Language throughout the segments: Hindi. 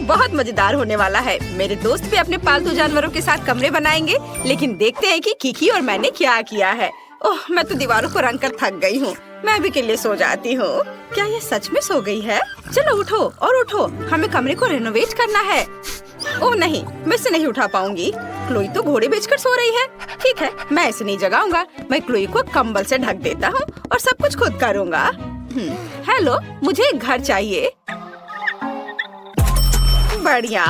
बहुत मजेदार होने वाला है। मेरे दोस्त भी अपने पालतू जानवरों के साथ कमरे बनाएंगे, लेकिन देखते हैं कि किकी और मैंने क्या किया है। ओह, मैं तो दीवारों को रंग कर थक गई हूँ। मैं भी के लिए सो जाती हूँ। क्या ये सच में सो गई है? चलो उठो और उठो, हमें कमरे को रेनोवेट करना है। ओह नहीं, मैं इसे नहीं उठा पाऊंगी। क्लोई तो घोड़े बेचकर सो रही है। ठीक है, मैं इसे नहीं जगाऊंगा। मैं क्लोई को कंबल से ढक देता हूँ और सब कुछ खुद करूँगा। हेलो, मुझे एक घर चाहिए। बढ़िया,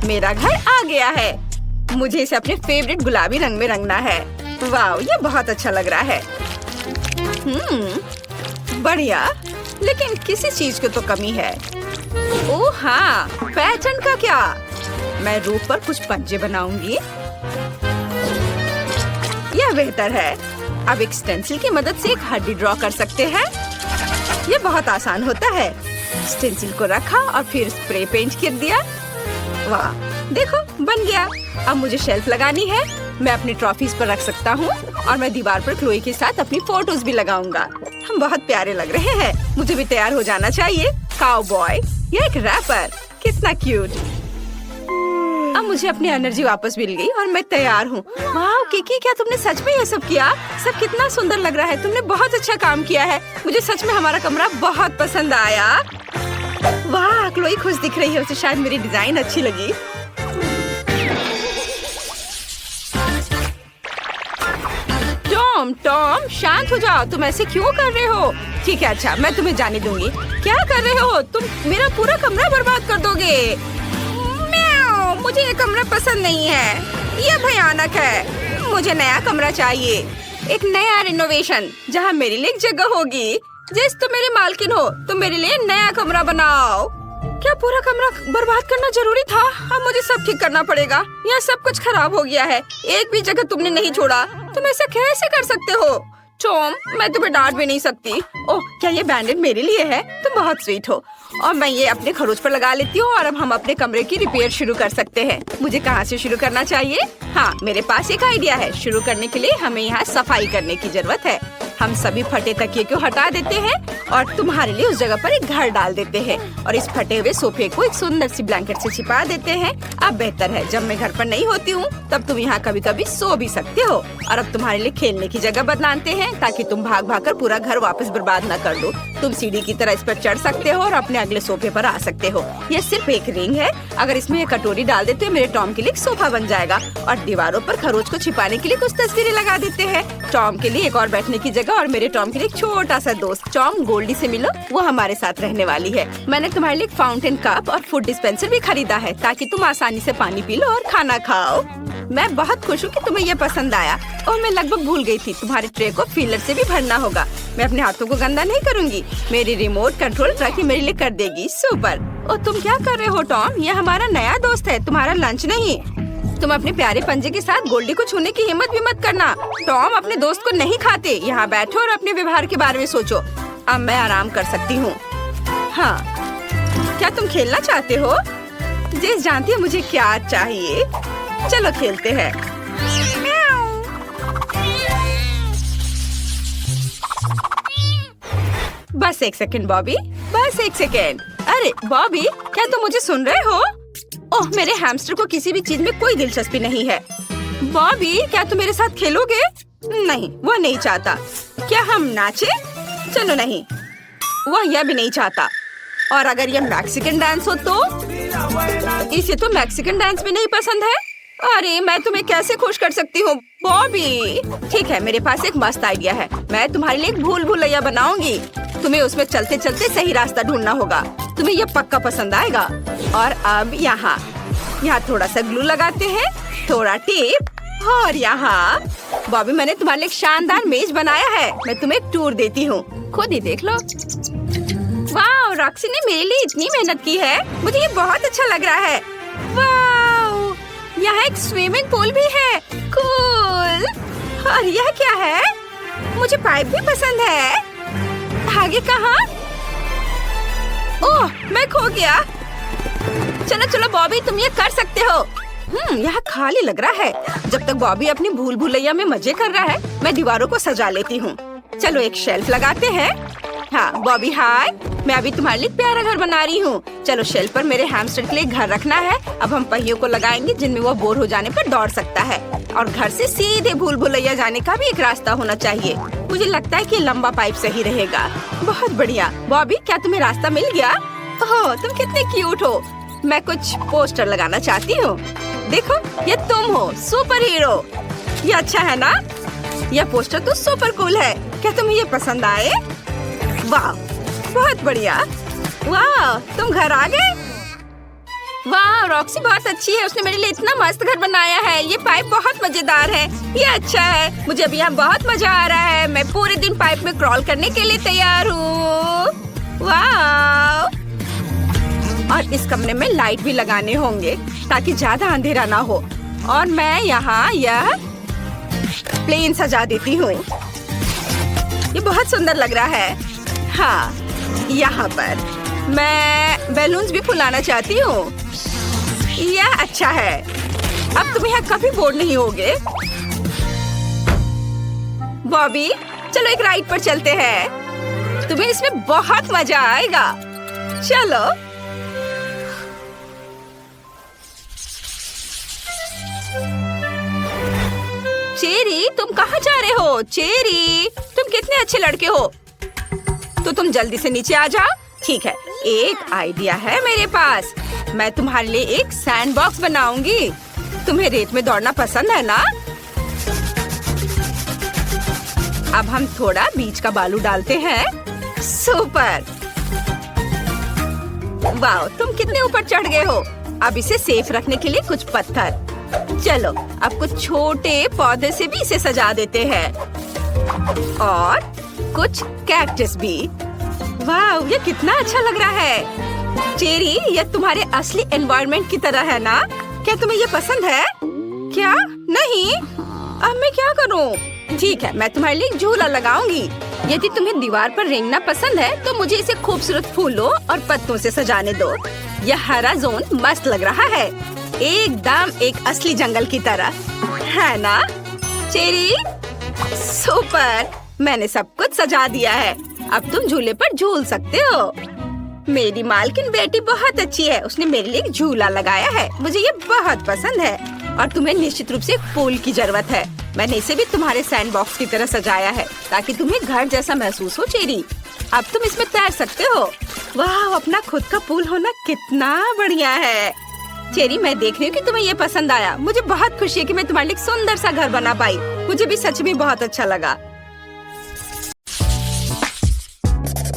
मेरा घर आ गया है। मुझे इसे अपने फेवरेट गुलाबी रंग में रंगना है। वाह, ये बहुत अच्छा लग रहा है। बढ़िया, लेकिन किसी चीज की तो कमी है। ओह हाँ, पैटर्न का क्या? मैं रूफ पर कुछ पंजे बनाऊंगी। यह बेहतर है। अब एक स्टेंसिल की मदद से एक हड्डी ड्रॉ कर सकते हैं। ये बहुत आसान होता है। स्टेंसिल को रखा और फिर स्प्रे पेंट कर दिया। वाह, देखो बन गया। अब मुझे शेल्फ लगानी है। मैं अपनी ट्रॉफीज पर रख सकता हूँ और मैं दीवार पर क्लोई के साथ अपनी फोटोज भी लगाऊंगा। हम बहुत प्यारे लग रहे हैं। मुझे भी तैयार हो जाना चाहिए। काउबॉय, ये एक रैपर, कितना क्यूट। अब मुझे अपनी एनर्जी वापस मिल गई और मैं तैयार हूँ। वाह किकी, क्या तुमने सच में ये सब किया? सब कितना सुंदर लग रहा है। तुमने बहुत अच्छा काम किया है। मुझे सच में हमारा कमरा बहुत पसंद आया। वाह, क्लोई खुश दिख रही है। उसे शायद मेरी डिजाइन अच्छी लगी। टॉम, शांत हो जाओ। तुम ऐसे क्यों कर रहे हो? ठीक है, अच्छा, मैं तुम्हें जाने दूंगी। क्या कर रहे हो तुम? मेरा पूरा कमरा बर्बाद कर दोगे। म्याऊ, मुझे ये कमरा पसंद नहीं है। ये भयानक है। मुझे नया कमरा चाहिए। एक नया रिनोवेशन जहाँ मेरे लिए एक जगह होगी। जिस तुम मेरी मालकिन हो, तुम मेरे लिए नया कमरा बनाओ। क्या पूरा कमरा बर्बाद करना जरूरी था? अब मुझे सब ठीक करना पड़ेगा। यहाँ सब कुछ खराब हो गया है। एक भी जगह तुमने नहीं छोड़ा। तुम ऐसा कैसे कर सकते हो? टॉम, मैं तुम्हें डांट भी नहीं सकती। ओह, क्या ये बैंडेड मेरे लिए है? तुम बहुत स्वीट हो। और मैं ये अपने खरोच पर लगा लेती हूँ और अब हम अपने कमरे की रिपेयर शुरू कर सकते हैं। मुझे कहाँ से शुरू करना चाहिए? हाँ, मेरे पास एक आइडिया है। शुरू करने के लिए हमें यहाँ सफाई करने की जरूरत है। हम सभी फटे तकिए को हटा देते हैं और तुम्हारे लिए उस जगह पर एक घर डाल देते हैं और इस फटे हुए सोफे को एक सुंदर सी ब्लैंकेट से छिपा देते हैं। अब बेहतर है, जब मैं घर पर नहीं होती हूँ तब तुम यहाँ कभी कभी सो भी सकते हो। और अब तुम्हारे लिए खेलने की जगह बनाते हैं ताकि तुम भाग भाग कर पूरा घर वापस बर्बाद न कर दो। तुम सीढ़ी की तरह इस पर चढ़ सकते हो और अपने अगले सोफे पर आ सकते हो। यह सिर्फ एक रिंग है। अगर इसमें एक कटोरी डाल देते हो, मेरे टॉम के लिए एक सोफा बन जाएगा। और दीवारों पर खरोच को छिपाने के लिए कुछ तस्वीरें लगा देते हैं। टॉम के लिए एक और बैठने की जगह और मेरे टॉम के लिए एक छोटा सा दोस्त। टॉम, गोल्डी से मिलो, वो हमारे साथ रहने वाली है। मैंने तुम्हारे लिए एक फाउंटेन कप और फूड डिस्पेंसर भी खरीदा है ताकि तुम आसानी से पानी पी लो और खाना खाओ। मैं बहुत खुश हूँ कि तुम्हें ये पसंद आया। और मैं लगभग भूल गई थी, तुम्हारे ट्रे को फीलर से भी भरना होगा। मैं अपने हाथों को गंदा नहीं करूँगी। मेरी रिमोट कंट्रोल ट्रकी मेरे लिए कर देगी। सुपर। और तुम क्या कर रहे हो टॉम? ये हमारा नया दोस्त है, तुम्हारा लंच नहीं। तुम अपने प्यारे पंजे के साथ गोल्डी को छूने की हिम्मत भी मत करना। टॉम अपने दोस्त को नहीं खाते। यहाँ बैठो और अपने व्यवहार के बारे में सोचो। अब मैं आराम कर सकती हूँ। हाँ, क्या तुम खेलना चाहते हो? जेस जानती है मुझे क्या चाहिए। चलो खेलते हैं। बस एक सेकंड बॉबी, बस एक सेकंड। अरे बॉबी, क्या तुम मुझे सुन रहे हो? ओह, मेरे हैमस्टर को किसी भी चीज में कोई दिलचस्पी नहीं है। बॉबी, क्या तुम मेरे साथ खेलोगे? नहीं, वह नहीं चाहता। क्या हम नाचे? चलो नहीं, वह यह भी नहीं चाहता। और अगर यह मैक्सिकन डांस हो तो? इसे तो मैक्सिकन डांस भी नहीं पसंद है। अरे, मैं तुम्हें कैसे खुश कर सकती हूँ बॉबी? ठीक है, मेरे पास एक मस्त आइडिया है। मैं तुम्हारे लिए एक भूल भुलैया बनाऊंगी। तुम्हें उसमें चलते चलते सही रास्ता ढूंढना होगा। तुम्हें यह पक्का पसंद आएगा। और अब यहाँ थोड़ा सा ग्लू लगाते हैं, थोड़ा टेप और यहाँ। बॉबी, मैंने तुम्हारे लिए एक शानदार मेज बनाया है। मैं तुम्हें एक टूर देती हूँ, खुद ही देख लो। वाह, रॉक्सी ने मेरे लिए इतनी मेहनत की है। मुझे ये बहुत अच्छा लग रहा है। वाह, यहाँ एक स्विमिंग पूल भी है। कूल। और यह क्या है? मुझे पाइप भी पसंद है। आगे कहाँ? ओह, मैं खो गया। चलो चलो बॉबी, तुम ये कर सकते हो। यहाँ खाली लग रहा है। जब तक बॉबी अपनी भूल भुलैया में मजे कर रहा है, मैं दीवारों को सजा लेती हूँ। चलो एक शेल्फ लगाते हैं हाँ बॉबी हाय, मैं अभी तुम्हारे लिए प्यारा घर बना रही हूँ। चलो शेल्फ पर मेरे हैमस्टर के लिए घर रखना है। अब हम पहियों को लगाएंगे जिनमें वो बोर हो जाने पर दौड़ सकता है। और घर से सीधे भूल भुलैया जाने का भी एक रास्ता होना चाहिए। मुझे लगता है कि लंबा पाइप सही रहेगा। बहुत बढ़िया। बॉबी क्या तुम्हें रास्ता मिल गया? ओह तुम कितने क्यूट हो। मैं कुछ पोस्टर लगाना चाहती हूँ। देखो ये तुम हो, सुपर हीरो। ये अच्छा है ना? यह पोस्टर तो सुपर कूल है। क्या तुम्हें ये पसंद आए? वाह बहुत बढ़िया। वाह तुम घर आ गए? वाह रॉक्सी बहुत अच्छी है। उसने मेरे लिए इतना मस्त घर बनाया है। ये पाइप बहुत मजेदार है। ये अच्छा है। मुझे अभी यहाँ बहुत मजा आ रहा है। मैं पूरे दिन पाइप में क्रॉल करने के लिए तैयार हूँ। वाह। और इस कमरे में लाइट भी लगाने होंगे ताकि ज्यादा अंधेरा ना हो। और मैं यहाँ यह प्लेन सजा देती हूँ। ये बहुत सुंदर लग रहा है। हाँ यहाँ पर मैं बैलून्स भी फुलाना चाहती हूँ। यह अच्छा है। अब तुम यहाँ कभी बोर नहीं होगे। बॉबी चलो एक राइड पर चलते हैं। तुम्हें इसमें बहुत मजा आएगा। चलो। चेरी तुम कहाँ जा रहे हो? चेरी तुम कितने अच्छे लड़के हो। तो तुम जल्दी से नीचे आ जाओ। ठीक है एक आइडिया है मेरे पास। मैं तुम्हारे लिए एक सैंड बॉक्स बनाऊंगी। तुम्हें रेत में दौड़ना पसंद है ना? अब हम थोड़ा बीच का बालू डालते हैं। सुपर। वाह तुम कितने ऊपर चढ़ गए हो। अब इसे सेफ रखने के लिए कुछ पत्थर। चलो अब कुछ छोटे पौधे से भी इसे सजा देते हैं। और कुछ कैक्टस भी। वाह ये कितना अच्छा लग रहा है। चेरी ये तुम्हारे असली एनवायरनमेंट की तरह है ना? क्या तुम्हें ये पसंद है? क्या नहीं? अब मैं क्या करूं? ठीक है मैं तुम्हारे लिए झूला लगाऊंगी। यदि तुम्हें दीवार पर रेंगना पसंद है तो मुझे इसे खूबसूरत फूलों और पत्तों से सजाने दो। यह हरा जोन मस्त लग रहा है। एकदम एक असली जंगल की तरह है ना? Cherry super. मैंने सब कुछ सजा दिया है। अब तुम झूले पर झूल सकते हो। मेरी मालकिन बेटी बहुत अच्छी है। उसने मेरे लिए एक झूला लगाया है। मुझे ये बहुत पसंद है। और तुम्हें निश्चित रूप से एक पूल की जरूरत है। मैंने इसे भी तुम्हारे सैंड बॉक्स की तरह सजाया है ताकि तुम्हें घर जैसा महसूस हो। चेरी अब तुम इसमें तैर सकते हो। वाह अपना खुद का पूल होना कितना बढ़िया है। चेरी मैं देख रही हूँ कि तुम्हें ये पसंद आया। मुझे बहुत खुशी है कि मैं तुम्हारे लिए एक सुंदर सा घर बना पाई। मुझे भी सच में बहुत अच्छा लगा।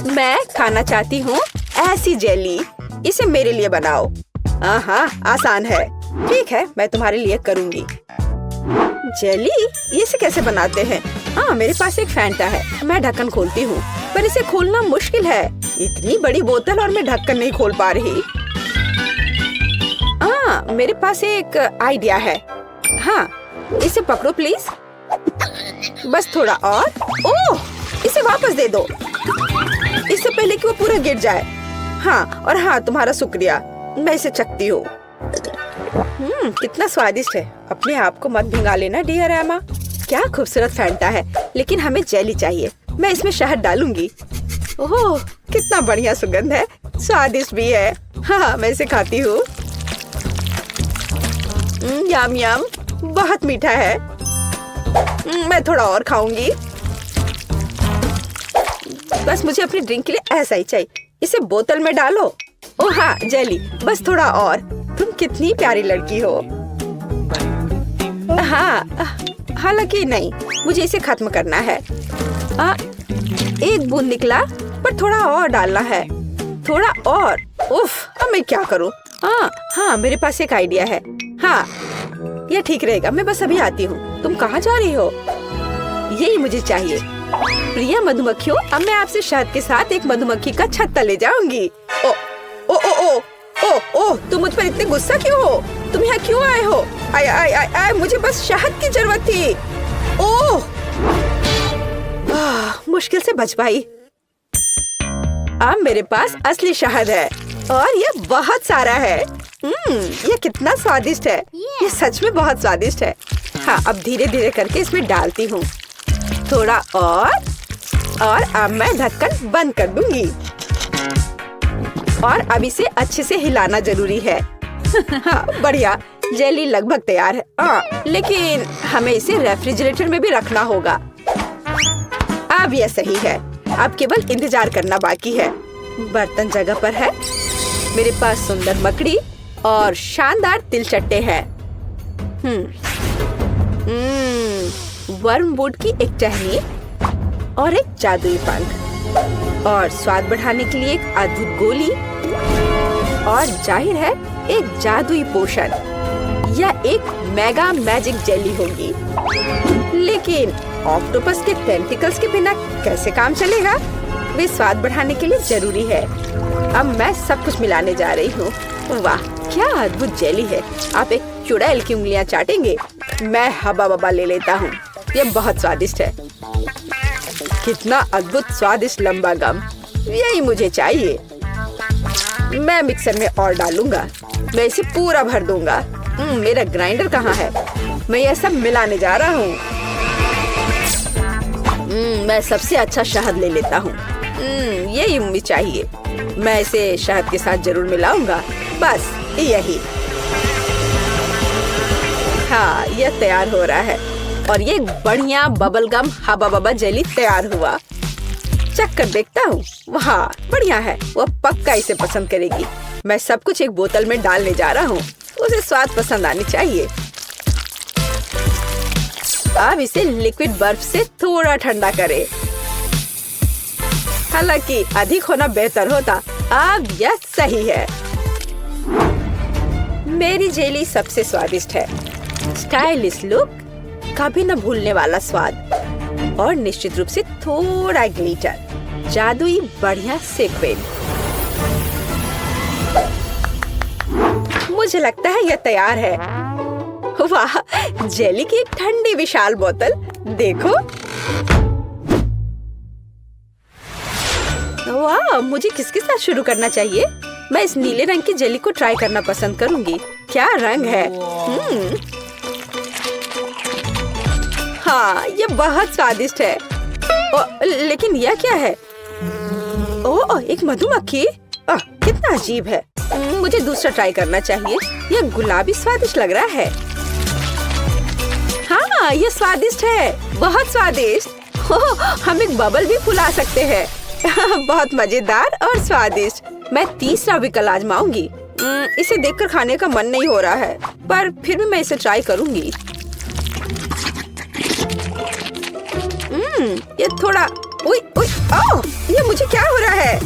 मैं खाना चाहती हूँ ऐसी जेली। इसे मेरे लिए बनाओ। हाँ आसान है। ठीक है मैं तुम्हारे लिए करूँगी। जेली इसे कैसे बनाते हैं? हाँ मेरे पास एक फैंटा है। मैं ढक्कन खोलती हूँ पर इसे खोलना मुश्किल है। इतनी बड़ी बोतल और मैं ढक्कन नहीं खोल पा रही। हाँ मेरे पास एक आइडिया है। हाँ इसे पकड़ो प्लीज। बस थोड़ा और। ओह इसे वापस दे दो इससे पहले कि वो पूरा गिर जाए। हाँ और हाँ तुम्हारा शुक्रिया। मैं इसे चखती हूँ। कितना स्वादिष्ट है। अपने आप को मत भिंगा लेना डियर एमा। क्या खूबसूरत फैंटा है। लेकिन हमें जेली चाहिए। मैं इसमें शहद डालूंगी। ओह कितना बढ़िया सुगंध है। स्वादिष्ट भी है। हाँ मैं इसे खाती हूँ। यम यम बहुत मीठा है। मैं थोड़ा और खाऊंगी। बस मुझे अपनी ड्रिंक के लिए ऐसा ही चाहिए। इसे बोतल में डालो। ओह हाँ जेली बस थोड़ा और। तुम कितनी प्यारी लड़की हो। हाँ हालांकि नहीं मुझे इसे खत्म करना है। एक बूंद निकला पर थोड़ा और डालना है। थोड़ा और। उफ अब मैं क्या करूँ? हाँ मेरे पास एक आइडिया है। हाँ यह ठीक रहेगा। मैं बस अभी आती हूँ। तुम कहाँ जा रही हो? यही मुझे चाहिए। प्रिय मधुमक्खियों अब मैं आपसे शहद के साथ एक मधुमक्खी का छत्ता ले जाऊंगी। ओ ओ ओ ओ ओ ओ तुम मुझ पर इतने गुस्सा क्यों हो? तुम यहाँ क्यों आए हो? आय आय आय आय मुझे बस शहद की जरूरत थी। ओह मुश्किल से बच पाई। अब मेरे पास असली शहद है और ये बहुत सारा है। ये कितना स्वादिष्ट है। ये सच में बहुत स्वादिष्ट है। हाँ अब धीरे धीरे करके इसमें डालती हूँ। थोड़ा और। और अब मैं ढक्कन बंद कर दूंगी और अब इसे अच्छे से हिलाना जरूरी है। हाँ, बढ़िया, जेली लगभग तैयार है। लेकिन हमें इसे रेफ्रिजरेटर में भी रखना होगा। अब यह सही है। अब केवल इंतजार करना बाकी है। बर्तन जगह पर है। मेरे पास सुंदर मकड़ी और शानदार तिलचट्टे हैं। वर्मवुड की एक टहनी और एक जादुई पंख और स्वाद बढ़ाने के लिए एक अद्भुत गोली और जाहिर है एक जादुई पोशन। यह एक मेगा मैजिक जेली होगी। लेकिन ऑक्टोपस के टेंटिकल्स के बिना कैसे काम चलेगा? वे स्वाद बढ़ाने के लिए जरूरी है। अब मैं सब कुछ मिलाने जा रही हूँ। वाह, क्या अद्भुत जेली है। आप एक चुड़ैल की उंगलियां चाटेंगे। मैं हबा बबा ले लेता हूँ। यह बहुत स्वादिष्ट है। कितना अद्भुत स्वादिष्ट लंबा गम, यही मुझे चाहिए। मैं मिक्सर में और डालूंगा। मैं इसे पूरा भर दूंगा। मेरा ग्राइंडर कहाँ है? मैं यह सब मिलाने जा रहा हूँ। मैं सबसे अच्छा शहद ले लेता हूँ। यही मुझे चाहिए। मैं इसे शहद के साथ जरूर मिलाऊंगा। बस यही। हाँ, यह तैयार हो रहा है और ये बढ़िया बबल गम हबा बबा जेली तैयार हुआ। चख कर देखता हूँ। वाह, बढ़िया है। वह पक्का इसे पसंद करेगी। मैं सब कुछ एक बोतल में डालने जा रहा हूँ। उसे स्वाद पसंद आनी चाहिए। अब इसे लिक्विड बर्फ से थोड़ा ठंडा करें। हालांकि अधिक होना बेहतर होता। अब यह सही है। मेरी जेली सबसे स्वादिष्ट है। स्टाइलिश लुक, कभी न भूलने वाला स्वाद और निश्चित रूप से थोड़ा ग्लिटर, जादुई बढ़िया सीक्वेंस। मुझे लगता है यह तैयार है। वाह, जेली की एक ठंडी विशाल बोतल देखो। वाह, मुझे किसके साथ शुरू करना चाहिए? मैं इस नीले रंग की जेली को ट्राई करना पसंद करूंगी। क्या रंग है। हाँ, ये बहुत स्वादिष्ट है। लेकिन यह क्या है? ओह, एक मधुमक्खी। कितना अजीब है। मुझे दूसरा ट्राई करना चाहिए। यह गुलाबी स्वादिष्ट लग रहा है। हाँ, ये स्वादिष्ट है, बहुत स्वादिष्ट। हम एक बबल भी फुला सकते हैं। बहुत मजेदार और स्वादिष्ट। मैं तीसरा विकल्प आजमाऊंगी। इसे देखकर खाने का मन नहीं हो रहा है, पर फिर भी मैं इसे ट्राई करूंगी। ये थोड़ा ये मुझे क्या हो रहा है?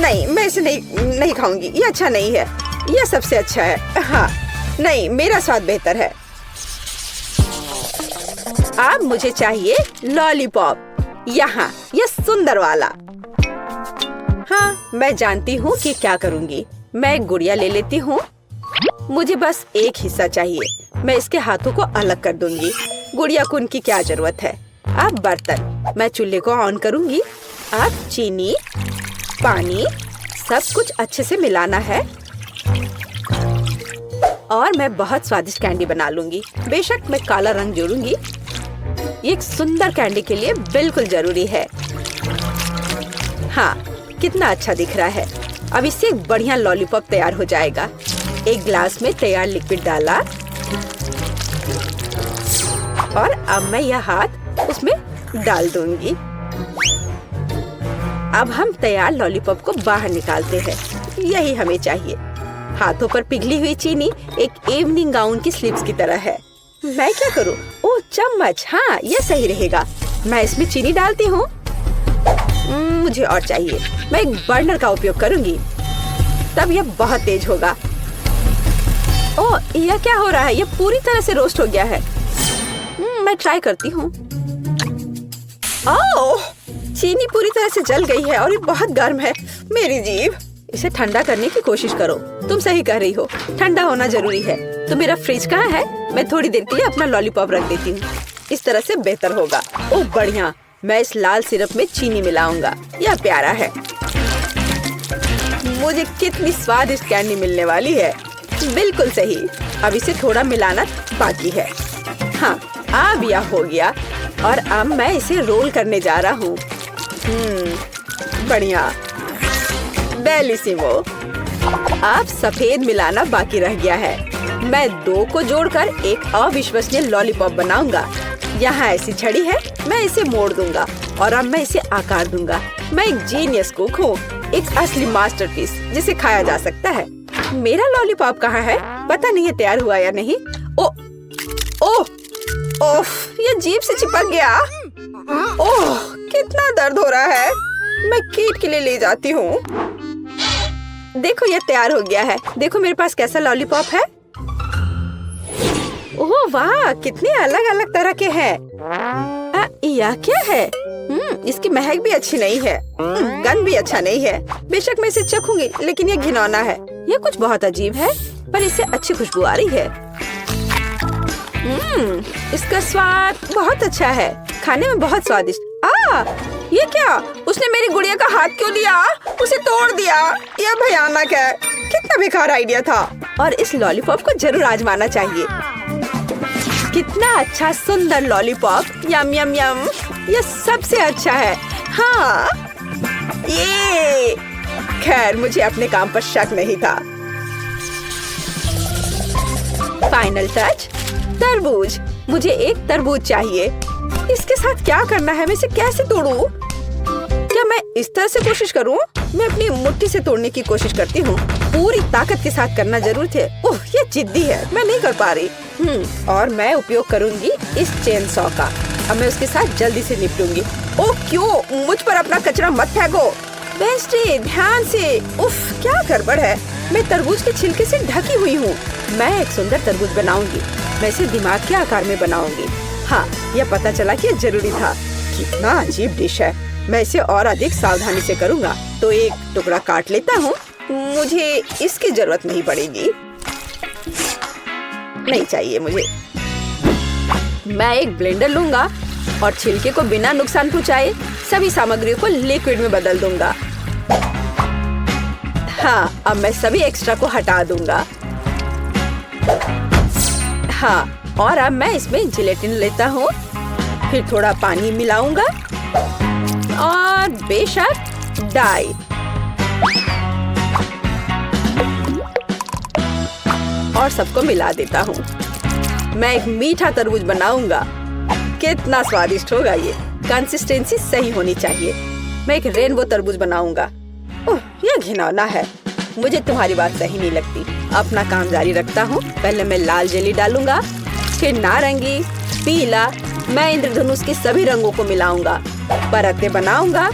नहीं, मैं इसे नहीं खाऊंगी। ये अच्छा नहीं है। यह सबसे अच्छा है। हाँ, नहीं, मेरा स्वाद बेहतर है। अब मुझे चाहिए लॉलीपॉप। यहाँ, यह सुंदर वाला। हाँ, मैं जानती हूँ कि क्या करूँगी। मैं एक गुड़िया ले लेती हूँ। मुझे बस एक हिस्सा चाहिए। मैं इसके हाथों को अलग कर दूंगी। गुड़िया को उनकी क्या जरूरत है। अब बर्तन, मैं चूल्हे को ऑन करूँगी। अब चीनी, पानी, सब कुछ अच्छे से मिलाना है और मैं बहुत स्वादिष्ट कैंडी बना लूंगी। बेशक मैं काला रंग जोड़ूंगी। ये एक सुंदर कैंडी के लिए बिल्कुल जरूरी है। हाँ, कितना अच्छा दिख रहा है। अब इससे एक बढ़िया लॉलीपॉप तैयार हो जाएगा। एक ग्लास में तैयार लिक्विड डाला और अब मैं यह हाथ उसमें डाल दूंगी। अब हम तैयार लॉलीपॉप को बाहर निकालते हैं। यही हमें चाहिए। हाथों पर पिघली हुई चीनी एक इवनिंग गाउन की स्लीव्स की तरह है। मैं क्या करूं? ओह, चम्मच। हाँ, यह सही रहेगा। मैं इसमें चीनी डालती हूँ। मुझे और चाहिए। मैं एक बर्नर का उपयोग करूंगी, तब यह बहुत तेज होगा। ओह, यह क्या हो रहा है? यह पूरी तरह से रोस्ट हो गया है। मैं ट्राई करती हूँ। ओह, चीनी पूरी तरह से जल गई है और ये बहुत गर्म है। मेरी जीभ। इसे ठंडा करने की कोशिश करो। तुम सही कह रही हो, ठंडा होना जरूरी है। तो मेरा फ्रिज कहाँ है? मैं थोड़ी देर के लिए अपना लॉलीपॉप रख देती हूँ। इस तरह से बेहतर होगा। ओह, बढ़िया। मैं इस लाल सिरप में चीनी मिलाऊंगा। यह प्यारा है। मुझे कितनी स्वादिष्ट कैंडी मिलने वाली है। बिल्कुल सही। अब इसे थोड़ा मिलाना बाकी है। हाँ, अब यह हो गया और अब मैं इसे रोल करने जा रहा हूँ। बढ़िया, बेलिसिमो। अब सफेद मिलाना बाकी रह गया है। मैं 2 को जोड़कर एक अविश्वसनीय लॉलीपॉप बनाऊंगा। यहाँ ऐसी छड़ी है, मैं इसे मोड़ दूंगा और अब मैं इसे आकार दूंगा। मैं एक जीनियस कुक हूँ, एक असली मास्टरपीस जिसे खाया जा सकता है। मेरा लॉलीपॉप कहाँ है? पता नहीं है तैयार हुआ या नहीं। ओह, ये जीभ से चिपक गया। ओह, कितना दर्द हो रहा है। मैं कीट के लिए ले जाती हूँ। देखो, ये तैयार हो गया है। देखो मेरे पास कैसा लॉलीपॉप है। ओह वाह, कितने अलग अलग तरह के हैं। यह क्या है? इसकी महक भी अच्छी नहीं है। गंध भी अच्छा नहीं है। बेशक मैं इसे चखूंगी, लेकिन ये घिनौना है। ये कुछ बहुत अजीब है, पर इससे अच्छी खुशबू आ रही है। इसका स्वाद बहुत अच्छा है, खाने में बहुत स्वादिष्ट। ये क्या? उसने मेरी गुड़िया का हाथ क्यों लिया? उसे तोड़ दिया। यह भयानक है। कितना बेकार आइडिया था। और इस लॉलीपॉप को जरूर आजमाना चाहिए। कितना अच्छा सुंदर लॉलीपॉप। यम यम यम। यह सबसे अच्छा है। हाँ, ये खैर, मुझे अपने काम पर शक नहीं था। फाइनल टच, तरबूज। मुझे एक तरबूज चाहिए। इसके साथ क्या करना है? मैं इसे कैसे तोड़ूं? क्या मैं इस तरह से कोशिश करूं? मैं अपनी मुट्ठी से तोड़ने की कोशिश करती हूँ। पूरी ताकत के साथ करना जरूर थे। ओह, ये जिद्दी है, मैं नहीं कर पा रही। और मैं उपयोग करूंगी इस चेन सॉ का। अब मैं उसके साथ जल्दी से निपटूंगी। ओह क्यों? मुझ पर अपना कचरा मत फेंको। वेंसडे, ध्यान से। उफ, क्या गड़बड़ है। मैं तरबूज के छिलके से ढकी हुई हूँ। मैं एक सुंदर तरबूज बनाऊंगी। मैं इसे दिमाग के आकार में बनाऊंगी। हाँ, यह पता चला कि यह जरूरी था। कितना अजीब डिश है। मैं इसे और अधिक सावधानी से करूँगा। तो एक टुकड़ा काट लेता हूँ। मुझे इसकी जरूरत नहीं पड़ेगी। नहीं चाहिए मुझे। मैं एक ब्लेंडर लूंगा और छिलके को बिना नुकसान पहुँचाए सभी सामग्रियों को लिक्विड में बदल दूंगा। हाँ, अब मैं सभी एक्स्ट्रा को हटा दूंगा। हाँ, और अब मैं इसमें जिलेटिन लेता हूँ। फिर थोड़ा पानी मिलाऊंगा और बेशक डाई। और सबको मिला देता हूँ। मैं एक मीठा तरबूज बनाऊंगा। कितना स्वादिष्ट होगा ये। कंसिस्टेंसी सही होनी चाहिए। मैं एक रेनबो तरबूज बनाऊंगा। ओह, यह घिनौना है। मुझे तुम्हारी बात सही नहीं लगती। अपना काम जारी रखता हूँ। पहले मैं लाल जेली डालूंगा, फिर नारंगी, पीला। मैं इंद्रधनुष के सभी रंगों को मिलाऊंगा, परतें बनाऊंगा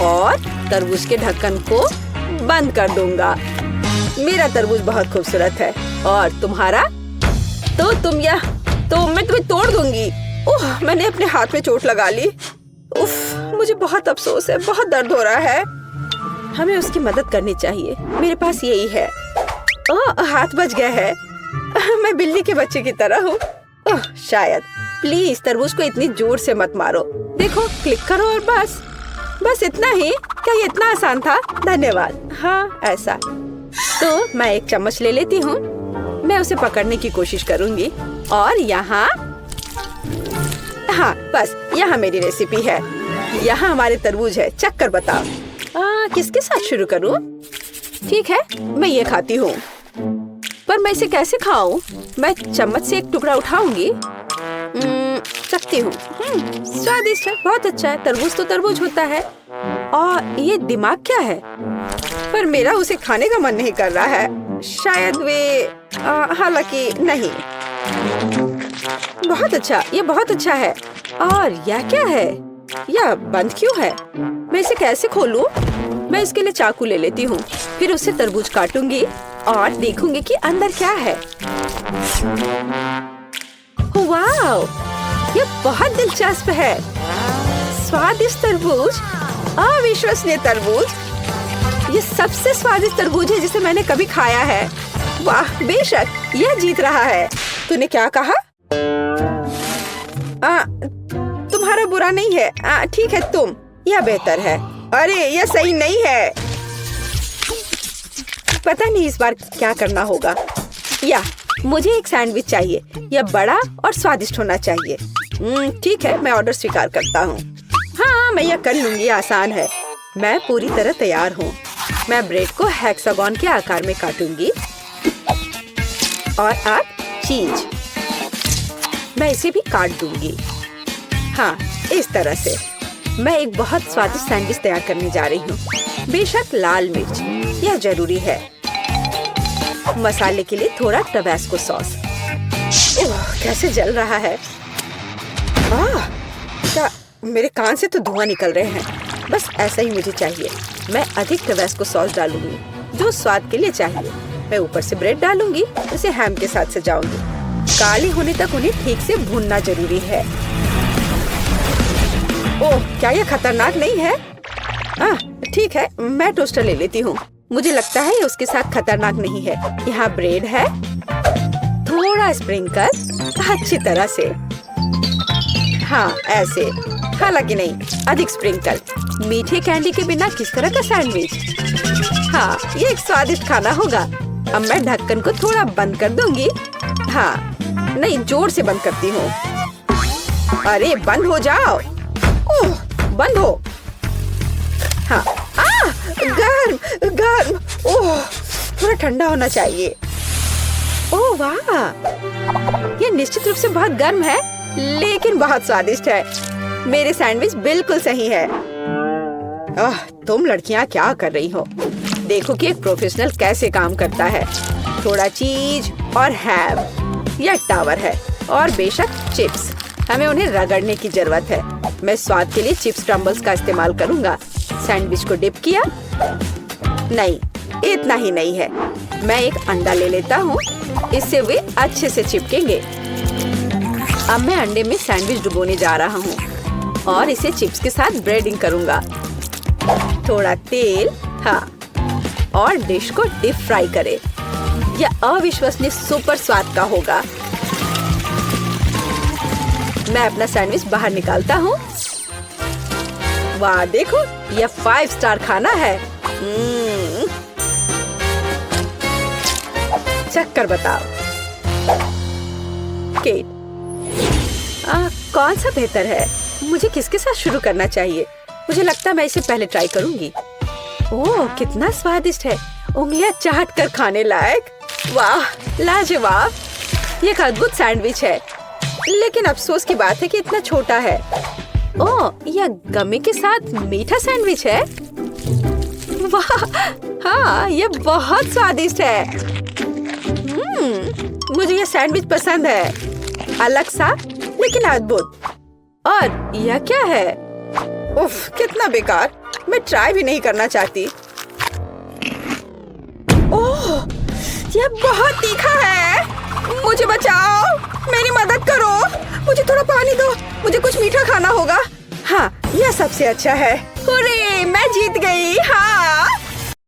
और तरबूज के ढक्कन को बंद कर दूंगा। मेरा तरबूज बहुत खूबसूरत है। और तुम्हारा? तो मैं तुम्हें तोड़ दूंगी। ओह, मैंने अपने हाथ में चोट लगा ली। उफ, मुझे बहुत अफसोस है। बहुत दर्द हो रहा है। हमें उसकी मदद करनी चाहिए। मेरे पास यही है। ओह, हाथ बच गया है। मैं बिल्ली के बच्चे की तरह हूँ। ओह, शायद। प्लीज तरबूज को इतनी जोर से मत मारो। देखो, क्लिक करो और बस इतना ही। क्या ये इतना आसान था? धन्यवाद। हाँ, ऐसा। तो मैं एक चम्मच ले लेती हूँ। मैं उसे पकड़ने की कोशिश करूँगी। और यहाँ, हाँ, बस यहाँ मेरी रेसिपी है। यहाँ हमारे तरबूज है। चख कर बताओ। किसके साथ शुरू करूँ? ठीक है, मैं ये खाती हूँ। पर मैं इसे कैसे खाऊं? मैं चम्मच से एक टुकड़ा उठाऊंगी। चखती हूँ। स्वादिष्ट है, बहुत अच्छा है। तरबूज तो तरबूज होता है। और ये दिमाग क्या है? पर मेरा उसे खाने का मन नहीं कर रहा है। शायद वे हालांकि नहीं। बहुत अच्छा, ये बहुत अच्छा है। और यह क्या है? यह बंद क्यों है? मैं इसे कैसे खोलूं? मैं इसके लिए चाकू ले लेती हूँ। फिर उससे तरबूज काटूंगी और देखूंगी कि अंदर क्या है। वाओ, ये बहुत दिलचस्प है। स्वादिष्ट तरबूज, अविश्वसनीय तरबूज। ये सबसे स्वादिष्ट तरबूज है जिसे मैंने कभी खाया है। वाह, बेशक यह जीत रहा है। तूने क्या कहा? तुम्हारा बुरा नहीं है। ठीक है, तुम। यह बेहतर है। अरे, यह सही नहीं है। पता नहीं इस बार क्या करना होगा। या मुझे एक सैंडविच चाहिए। यह बड़ा और स्वादिष्ट होना चाहिए। ठीक है, मैं ऑर्डर स्वीकार करता हूँ। हाँ, मैं यह कर लूंगी, आसान है। मैं पूरी तरह तैयार हूँ। मैं ब्रेड को हेक्सागोन के आकार में काटूंगी और अब चीज मैं इसे भी काट दूंगी। हाँ, इस तरह से मैं एक बहुत स्वादिष्ट सैंडविच तैयार करने जा रही हूँ। बेशक लाल मिर्च यह जरूरी है। मसाले के लिए थोड़ा टबैस्को सॉस। कैसे जल रहा है। क्या मेरे कान से तो धुआं निकल रहे हैं। बस ऐसा ही मुझे चाहिए। मैं अधिक टबैस्को सॉस डालूंगी जो स्वाद के लिए चाहिए। मैं ऊपर से ब्रेड डालूंगी, इसे हैम के साथ सजाऊंगी। काली होने तक उन्हें ठीक से भूनना जरूरी है। ओह, क्या यह खतरनाक नहीं है? ठीक है, मैं टोस्टर ले लेती हूँ। मुझे लगता है ये उसके साथ खतरनाक नहीं है। यहाँ ब्रेड है, थोड़ा स्प्रिंकल अच्छी तरह से। हाँ, ऐसे। हालांकि नहीं, अधिक स्प्रिंकल। मीठे कैंडी के बिना किस तरह का सैंडविच? हाँ, ये एक स्वादिष्ट खाना होगा। अब मैं ढक्कन को थोड़ा बंद कर दूंगी। हाँ, नहीं, जोर से बंद करती हूँ। अरे बंद हो जाओ। ओह, बंद हो। हाँ, गर्म गर्म। ओह, थोड़ा ठंडा होना चाहिए। ओह वाह, ये निश्चित रूप से बहुत गर्म है, लेकिन बहुत स्वादिष्ट है। मेरे सैंडविच बिल्कुल सही है। तुम लड़कियां क्या कर रही हो? देखो कि एक प्रोफेशनल कैसे काम करता है। थोड़ा चीज और हैम, यह टावर है। और बेशक चिप्स, हमें उन्हें रगड़ने की जरूरत है। मैं स्वाद के लिए चिप्स क्रम्बल्स का इस्तेमाल करूंगा। सैंडविच को डिप किया। नहीं, इतना ही नहीं है। मैं एक अंडा ले लेता हूँ, इससे वे अच्छे से चिपकेंगे। अब मैं अंडे में सैंडविच डुबोने जा रहा हूँ और इसे चिप्स के साथ ब्रेडिंग करूंगा। थोड़ा तेल, हाँ, और डिश को डीप फ्राई करें। यह अविश्वसनीय सुपर स्वाद का होगा। मैं अपना सैंडविच बाहर निकालता हूँ। वाह, देखो, यह 5 स्टार खाना है। चक्कर बताओ। केट, कौन सा बेहतर है? मुझे किसके साथ शुरू करना चाहिए? मुझे लगता है मैं इसे पहले ट्राई करूंगी। ओह, कितना स्वादिष्ट है। उंगलियां चाट कर खाने लायक। वाह, लाजवाब। ये एक अद्भुत सैंडविच है, लेकिन अफसोस की बात है कि इतना छोटा है। ओह, यह गमी के साथ मीठा सैंडविच है। वाह, हाँ, यह बहुत स्वादिष्ट है। मुझे यह सैंडविच पसंद है। अलग सा लेकिन अद्भुत। और यह क्या है? उफ, कितना बेकार। मैं ट्राई भी नहीं करना चाहती। ओह, यह बहुत तीखा है। मुझे बचाओ, मेरी मदद करो। मुझे थोड़ा पानी दो, मुझे कुछ मीठा खाना होगा। हाँ, यह सबसे अच्छा है। हुर्रे, मैं जीत गई। हाँ।